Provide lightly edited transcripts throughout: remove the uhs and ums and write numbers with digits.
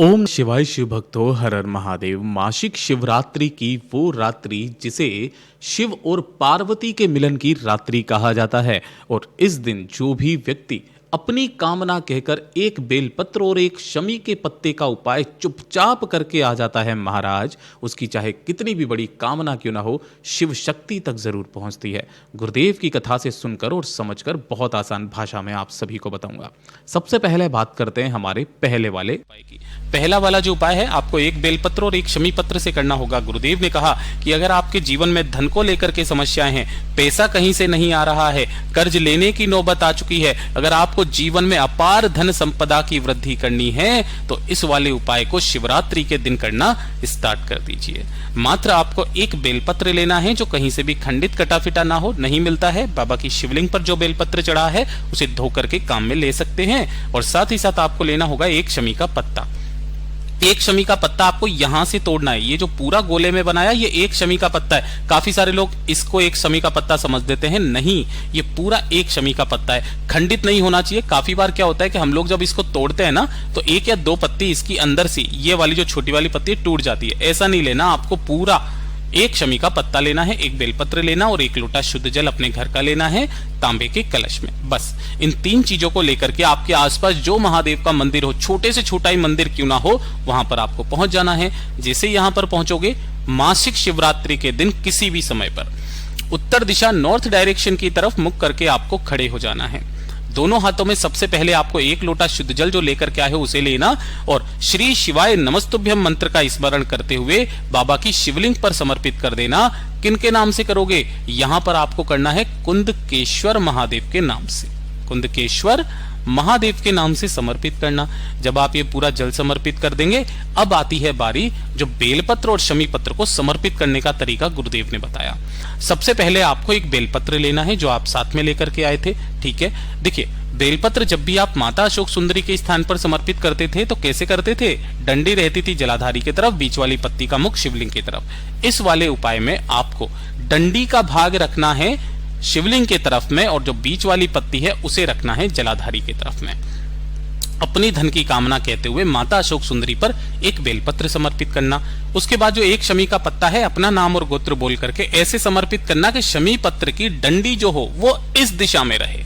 ओम शिवाय शिव भक्तों, हर हर महादेव। मासिक शिवरात्रि की वो रात्रि जिसे शिव और पार्वती के मिलन की रात्रि कहा जाता है। और इस दिन जो भी व्यक्ति अपनी कामना कहकर एक बेलपत्र और एक शमी के पत्ते का उपाय चुपचाप करके आ जाता है महाराज, उसकी चाहे कितनी भी बड़ी कामना क्यों ना हो, शिव शक्ति तक जरूर पहुंचती है। गुरुदेव की कथा से सुनकर और समझकर बहुत आसान भाषा में आप सभी को बताऊंगा। सबसे पहले बात करते हैं हमारे पहले वाले उपाय की। पहला वाला जो उपाय है, आपको एक बेलपत्र और एक शमी पत्र से करना होगा। गुरुदेव ने कहा कि अगर आपके जीवन में धन को लेकर के समस्याएं हैं, पैसा कहीं से नहीं आ रहा है, कर्ज लेने की नौबत आ चुकी है, अगर आपको जीवन में अपार धन संपदा की वृद्धि करनी है तो इस वाले उपाय को शिवरात्रि के दिन करना स्टार्ट कर दीजिए। मात्र आपको एक बेलपत्र लेना है जो कहीं से भी खंडित कटा फिटा ना हो। नहीं मिलता है, बाबा की शिवलिंग पर जो बेलपत्र चढ़ा है उसे धो करके काम में ले सकते हैं। और साथ ही साथ आपको लेना होगा एक शमी का पत्ता। एक शमी का पत्ता आपको यहां से तोड़ना है। ये जो पूरा गोले में बनाया ये एक शमी का पत्ता है। काफी सारे लोग इसको एक शमी का पत्ता समझ देते हैं, नहीं, ये पूरा एक शमी का पत्ता है। खंडित नहीं होना चाहिए। काफी बार क्या होता है कि हम लोग जब इसको तोड़ते हैं ना तो एक या दो पत्ती इसकी अंदर से, ये वाली जो छोटी वाली पत्ती टूट जाती है। ऐसा नहीं लेना, आपको पूरा एक शमी का पत्ता लेना है, एक बेलपत्र लेना और एक लोटा शुद्ध जल अपने घर का लेना है तांबे के कलश में। बस इन तीन चीजों को लेकर के आपके आसपास जो महादेव का मंदिर हो, छोटे से छोटा ही मंदिर क्यों ना हो, वहां पर आपको पहुंच जाना है। जैसे यहां पर पहुंचोगे, मासिक शिवरात्रि के दिन किसी भी समय पर उत्तर दिशा नॉर्थ डायरेक्शन की तरफ मुख करके आपको खड़े हो जाना है। दोनों हाथों में सबसे पहले आपको एक लोटा शुद्ध जल जो लेकर के आए हो उसे लेना और श्री शिवाय नमस्तुभ्यम मंत्र का स्मरण करते हुए बाबा की शिवलिंग पर समर्पित कर देना। किनके नाम से करोगे? यहां पर आपको करना है कुंदकेश्वर महादेव के नाम से। कुंदकेश्वर महादेव के नाम से समर्पित करना। जब आप ये पूरा जल समर्पित कर देंगे, अब आती है बारी जो बेलपत्र और शमी पत्र को समर्पित करने का तरीका गुरुदेव ने बताया। सबसे पहले आपको एक बेलपत्र लेना है जो आप साथ में लेकर के आए थे, ठीक है। देखिए, बेलपत्र जब भी आप माता अशोक सुंदरी के स्थान पर समर्पित करते थे तो कैसे करते थे? डंडी रहती थी जलाधारी की तरफ, बीच वाली पत्ती का मुख शिवलिंग की तरफ। इस वाले उपाय में आपको डंडी का भाग रखना है शिवलिंग के तरफ में और जो बीच वाली पत्ती है उसे रखना है जलाधारी की तरफ में। अपनी धन की कामना कहते हुए माता अशोक सुंदरी पर एक बेलपत्र समर्पित करना। उसके बाद जो एक शमी का पत्ता है, अपना नाम और गोत्र बोल करके ऐसे समर्पित करना कि शमी पत्र की डंडी जो हो वो इस दिशा में रहे।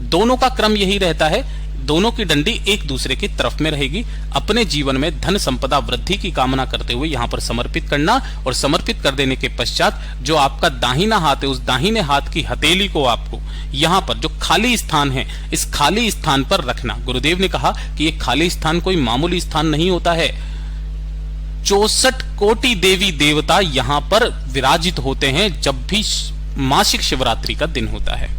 दोनों का क्रम यही रहता है, दोनों की डंडी एक दूसरे की तरफ में रहेगी। अपने जीवन में धन संपदा वृद्धि की कामना करते हुए यहां पर समर्पित करना और समर्पित कर देने के पश्चात जो आपका दाहिना हाथ है उस दाहिने हाथ की हथेली को आपको यहां पर जो खाली स्थान है इस खाली स्थान पर रखना। गुरुदेव ने कहा कि ये खाली स्थान कोई मामूली स्थान नहीं होता है। 64 कोटि देवी देवता यहां पर विराजित होते हैं जब भी मासिक शिवरात्रि का दिन होता है।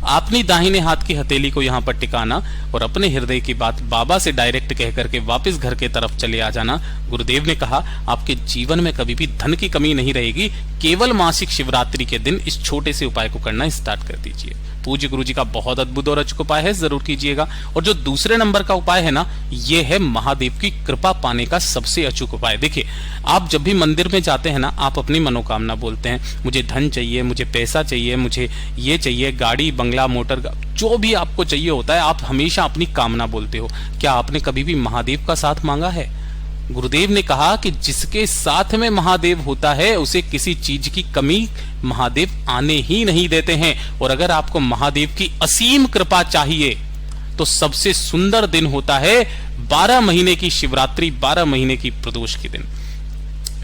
आपने दाहिने हाथ की हथेली को यहां पर टिकाना और अपने हृदय की बात बाबा से डायरेक्ट कह करके वापस घर के तरफ चले आ जाना। गुरुदेव ने कहा आपके जीवन में कभी भी धन की कमी नहीं रहेगी। केवल मासिक शिवरात्रि के दिन इस छोटे से उपाय को करना स्टार्ट कर दीजिए। पूज्य गुरु जी का बहुत अद्भुत और अचूक उपाय है, जरूर कीजिएगा। और जो दूसरे नंबर का उपाय है ना, ये है महादेव की कृपा पाने का सबसे अचूक उपाय। देखिए, आप जब भी मंदिर में जाते हैं ना, आप अपनी मनोकामना बोलते हैं, मुझे धन चाहिए, मुझे पैसा चाहिए, मुझे ये चाहिए, गाड़ी बंगला मोटर, जो भी आपको चाहिए होता है, आप हमेशा अपनी कामना बोलते हो। क्या आपने कभी भी महादेव का साथ मांगा है? गुरुदेव ने कहा कि जिसके साथ में महादेव होता है उसे किसी चीज की कमी महादेव आने ही नहीं देते हैं। और अगर आपको महादेव की असीम कृपा चाहिए तो सबसे सुंदर दिन होता है 12 महीने की शिवरात्रि, 12 महीने की प्रदोष के दिन।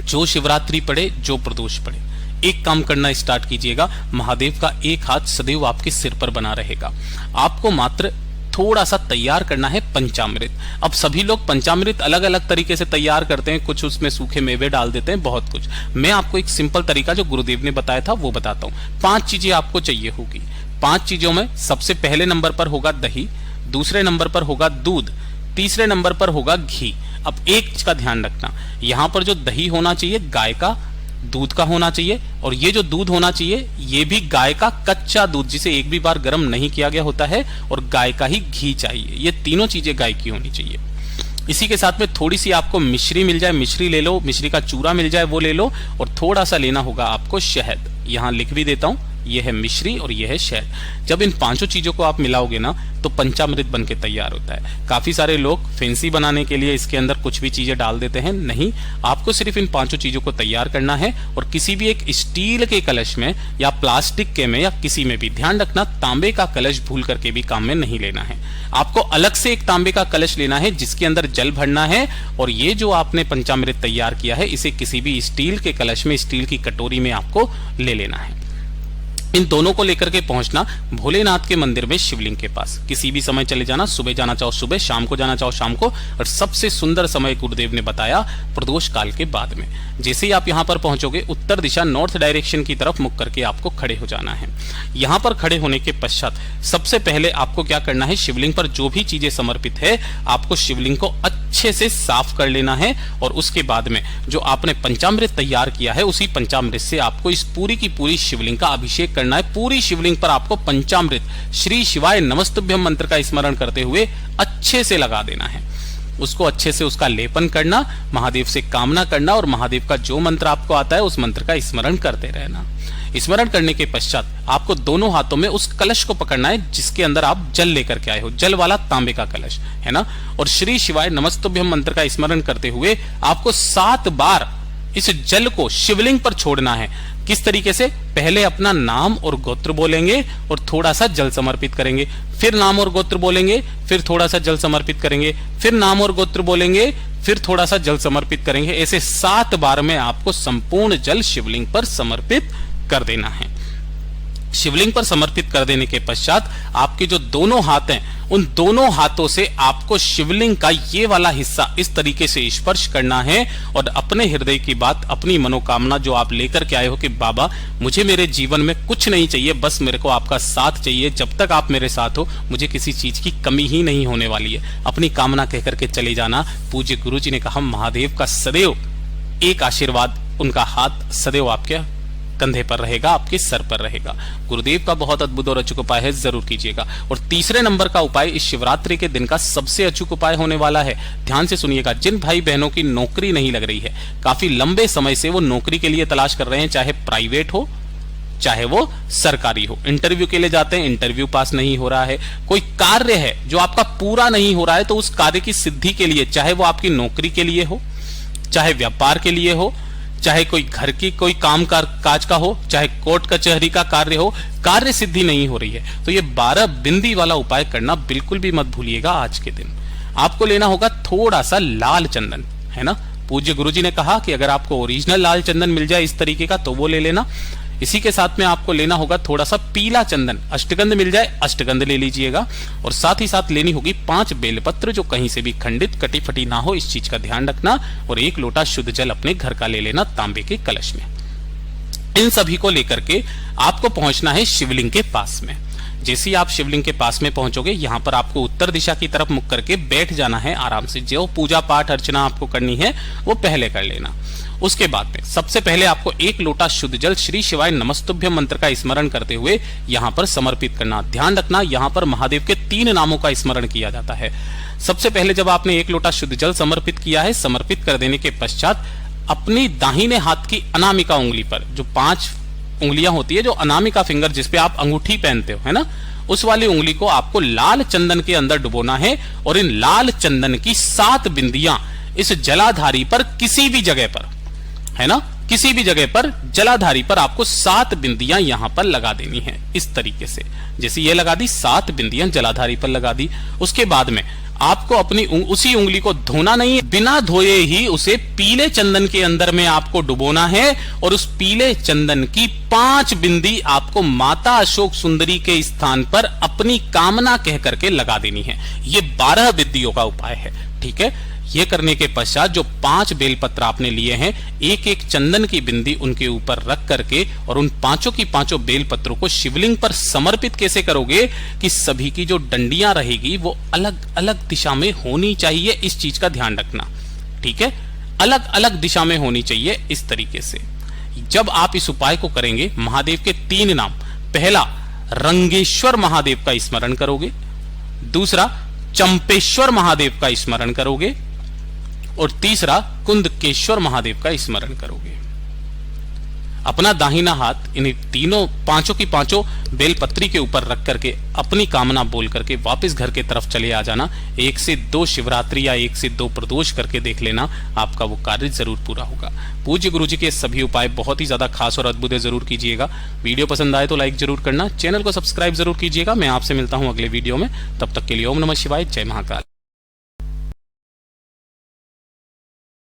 जो शिवरात्रि पड़े, जो प्रदोष पड़े, एक काम करना स्टार्ट कीजिएगा। महादेव का एक हाथ सदैव आपके सिर पर बना रहेगा। आपको मात्र थोड़ा सा तैयार करना है पंचामृत। अब सभी लोग पंचामृत अलग अलग तरीके से तैयार करते हैं, कुछ उसमें सूखे मेवे डाल देते हैं, बहुत कुछ। मैं आपको एक सिंपल तरीका जो गुरुदेव ने बताया था वो बताता हूं। 5 चीजें आपको चाहिए होगी। 5 चीजों में सबसे पहले नंबर पर होगा दही, दूसरे नंबर पर होगा दूध, तीसरे नंबर पर होगा घी। अब एक चीज का ध्यान रखना, यहां पर जो दही होना चाहिए गाय का, दूध का होना चाहिए, और ये जो दूध होना चाहिए ये भी गाय का कच्चा दूध जिसे एक भी बार गर्म नहीं किया गया होता है, और गाय का ही घी चाहिए। ये तीनों चीजें गाय की होनी चाहिए। इसी के साथ में थोड़ी सी आपको मिश्री मिल जाए, मिश्री ले लो, मिश्री का चूरा मिल जाए वो ले लो, और थोड़ा सा लेना होगा आपको शहद। यहां लिख भी देता हूं, ये है मिश्री और ये है शहद। जब इन पांचों चीजों को आप मिलाओगे ना तो पंचामृत बन के तैयार होता है। काफी सारे लोग फैंसी बनाने के लिए इसके अंदर कुछ भी चीजें डाल देते हैं, नहीं, आपको सिर्फ इन पांचों चीजों को तैयार करना है और किसी भी एक स्टील के कलश में या प्लास्टिक के में या किसी में भी, ध्यान रखना तांबे का कलश भूल करके भी काम में नहीं लेना है। आपको अलग से एक तांबे का कलश लेना है जिसके अंदर जल भरना है और ये जो आपने पंचामृत तैयार किया है इसे किसी भी स्टील के कलश में, स्टील की कटोरी में आपको ले लेना है। इन दोनों को लेकर के पहुंचना भोलेनाथ के मंदिर में शिवलिंग के पास। किसी भी समय चले जाना, सुबह जाना चाहो सुबह, शाम को जाना चाहो शाम को, और सबसे सुंदर समय गुरुदेव ने बताया प्रदोष काल के बाद में। जैसे ही आप यहां पर पहुंचोगे उत्तर दिशा नॉर्थ डायरेक्शन की तरफ मुख करके आपको खड़े हो जाना है। यहां पर खड़े होने के पश्चात सबसे पहले आपको क्या करना है, शिवलिंग पर जो भी चीजें समर्पित है आपको शिवलिंग को अच्छे से साफ कर लेना है और उसके बाद में जो आपने पंचामृत तैयार किया है उसी पंचामृत से आपको इस पूरी की पूरी शिवलिंग का अभिषेक करना है। पूरी शिवलिंग पर आपको पंचामृत श्री शिवाय नमस्तुभ्यम मंत्र का स्मरण करते हुए अच्छे से लगा देना है। उसको अच्छे से उसका लेपन करना, महादेव से कामना करना और महादेव का जो मंत्र आपको आता है उस मंत्र का स्मरण करते रहना। स्मरण करने के पश्चात आपको दोनों हाथों में उस कलश को पकड़ना है जिसके अंदर आप जल लेकर के आए हो, जल वाला तांबे का कलश है ना, और श्री शिवाय नमस्तुभ्यम मंत्र का स्मरण करते हुए आपको 7 बार इस जल को शिवलिंग पर छोड़ना है। किस तरीके से, पहले अपना नाम और गोत्र बोलेंगे और थोड़ा सा जल समर्पित करेंगे, फिर नाम और गोत्र बोलेंगे, फिर थोड़ा सा जल समर्पित करेंगे, फिर नाम और गोत्र बोलेंगे, फिर थोड़ा सा जल समर्पित करेंगे। ऐसे 7 बार में आपको संपूर्ण जल शिवलिंग पर समर्पित कर देना है। शिवलिंग पर समर्पित कर देने के पश्चात आपके जो दोनों हाथ हैं उन दोनों हाथों से आपको शिवलिंग का ये वाला हिस्सा इस तरीके से स्पर्श करना है और अपने हृदय की बात, अपनी मनोकामना जो आप लेकर के आए हो कि बाबा मुझे मेरे जीवन में कुछ नहीं चाहिए, बस मेरे को आपका साथ चाहिए, जब तक आप मेरे साथ हो मुझे किसी चीज की कमी ही नहीं होने वाली है, अपनी कामना कह करके चले जाना। पूज्य गुरु जी ने कहा महादेव का सदैव एक आशीर्वाद, उनका हाथ सदैव आपके कंधे पर रहेगा, आपके सर पर रहेगा। गुरुदेव का बहुत अद्भुत और अचूक उपाय है, जरूर कीजिएगा। और तीसरे नंबर का उपाय इस शिवरात्रि के दिन का सबसे अचूक उपाय होने वाला है। ध्यान से सुनिएगा, जिन भाई बहनों की नौकरी नहीं लग रही है, काफी लंबे समय से वो नौकरी के लिए तलाश कर रहे हैं, चाहे प्राइवेट हो चाहे वो सरकारी हो, इंटरव्यू के लिए जाते हैं, इंटरव्यू पास नहीं हो रहा है, कोई कार्य है जो आपका पूरा नहीं हो रहा है, तो उस कार्य की सिद्धि के लिए, चाहे वो आपकी नौकरी के लिए हो, चाहे व्यापार के लिए हो, चाहे कोई घर की कोई काम काज का हो, चाहे कोर्ट कचहरी का कार्य हो, कार्य सिद्धि नहीं हो रही है तो ये 12 बिंदी वाला उपाय करना बिल्कुल भी मत भूलिएगा। आज के दिन आपको लेना होगा थोड़ा सा लाल चंदन, है ना। पूज्य गुरुजी ने कहा कि अगर आपको ओरिजिनल लाल चंदन मिल जाए इस तरीके का तो वो ले लेना। इसी के साथ में आपको लेना होगा थोड़ा सा पीला चंदन, अष्टगंध मिल जाए अष्टगंध ले लीजिएगा। और साथ ही साथ लेनी होगी 5 बेलपत्र जो कहीं से भी खंडित कटी फटी ना हो, इस चीज का ध्यान रखना। और 1 लोटा शुद्ध जल अपने घर का ले लेना तांबे के कलश में। इन सभी को लेकर के आपको पहुंचना है शिवलिंग के पास में। जैसे ही आप शिवलिंग के पास में पहुंचोगे, यहां पर आपको उत्तर दिशा की तरफ मुख करके बैठ जाना है आराम से। जो पूजा पाठ अर्चना आपको करनी है वो पहले कर लेना। उसके बाद में सबसे पहले आपको 1 लोटा शुद्ध जल श्री शिवाय नमस्तुभ्यम मंत्र का स्मरण करते हुए यहां पर समर्पित करना। ध्यान रखना, यहां पर महादेव के 3 नामों का स्मरण किया जाता है। सबसे पहले जब आपने 1 लोटा शुद्ध जल समर्पित किया है, समर्पित कर देने के पश्चात अपनी दाहिने हाथ की अनामिका उंगली पर, जो 5 उंगलियां होती है, जो अनामिका फिंगर जिसपे आप अंगूठी पहनते हो, है ना, उस वाली उंगली को आपको लाल चंदन के अंदर डुबोना है। और इन लाल चंदन की 7 बिंदियां इस जलाधारी पर किसी भी जगह पर, है ना, किसी भी जगह पर जलाधारी पर आपको 7 बिंदियां यहां पर लगा देनी है। इस तरीके से जैसे ये लगा दी, 7 बिंदियां जलाधारी पर लगा दी। उसके बाद में आपको अपनी उसी उंगली को धोना नहीं है, बिना धोए ही उसे पीले चंदन के अंदर में आपको डुबोना है। और उस पीले चंदन की 5 बिंदी आपको माता अशोक सुंदरी के स्थान पर अपनी कामना कह करके लगा देनी है। ये 12 विधियों का उपाय है, ठीक है। ये करने के पश्चात जो 5 बेलपत्र आपने लिए हैं, 1-1 चंदन की बिंदी उनके ऊपर रख करके और उन 5 की 5 बेलपत्रों को शिवलिंग पर समर्पित कैसे करोगे कि सभी की जो डंडियां रहेगी वो अलग अलग दिशा में होनी चाहिए। इस चीज का ध्यान रखना, ठीक है, अलग अलग दिशा में होनी चाहिए। इस तरीके से जब आप इस उपाय को करेंगे, महादेव के 3 नाम, पहला रंगेश्वर महादेव का स्मरण करोगे, दूसरा चंपेश्वर महादेव का स्मरण करोगे और तीसरा कुंदकेश्वर महादेव का स्मरण करोगे। अपना दाहिना हाथ इन्हीं तीनों पांचों की पांचों बेलपत्री के ऊपर रख करके अपनी कामना बोल करके वापस घर के तरफ चले आ जाना। 1 से 2 शिवरात्रि या 1 से 2 प्रदोष करके देख लेना, आपका वो कार्य जरूर पूरा होगा। पूज्य गुरु जी के सभी उपाय बहुत ही ज्यादा खास और अद्भुत है, जरूर कीजिएगा। वीडियो पसंद आए तो लाइक जरूर करना, चैनल को सब्सक्राइब जरूर कीजिएगा। मैं आपसे मिलता हूं अगले वीडियो में, तब तक के लिए ओम नमः शिवाय, जय महाकाल।